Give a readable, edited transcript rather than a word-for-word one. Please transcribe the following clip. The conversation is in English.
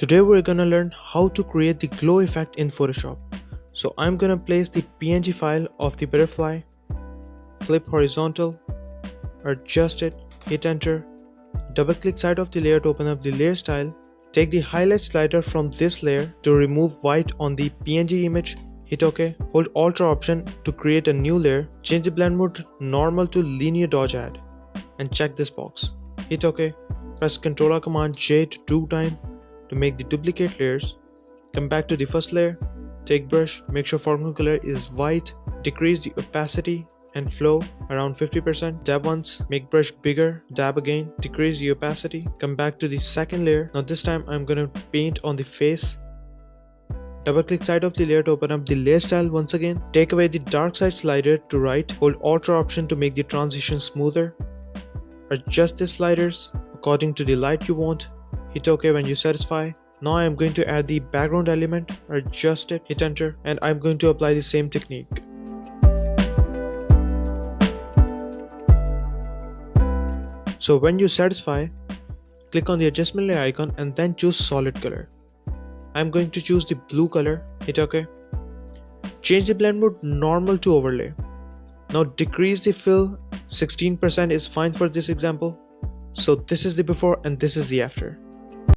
Today we're gonna learn how to create the glow effect in Photoshop. So I'm gonna place the PNG file of the butterfly, flip horizontal, adjust it, hit enter, double click side of the layer to open up the layer style, take the highlight slider from this layer to remove white on the PNG image, hit OK, hold Alt or Option to create a new layer, change the blend mode normal to linear dodge add, and check this box. Hit OK, press Ctrl or Command J to 2 times to make the duplicate layers. Come back to the first layer, take brush, make sure foreground color is white, decrease the opacity and flow around 50%, dab once, make brush bigger, dab again, decrease the opacity, come back to the second layer. Now this time I'm gonna paint on the face. Double click side of the layer to open up the layer style once again, take away the dark side slider to right, hold Alt or Option to make the transition smoother, adjust the sliders according to the light you want, hit OK when you satisfy. Now I am going to add the background element, adjust it, hit enter, and I'm going to apply the same technique. So when you satisfy, click on the adjustment layer icon and then choose solid color. I'm going to choose the blue color, hit OK. Change the blend mode normal to overlay. Now decrease the fill, 16% is fine for this example. So this is the before and this is the after.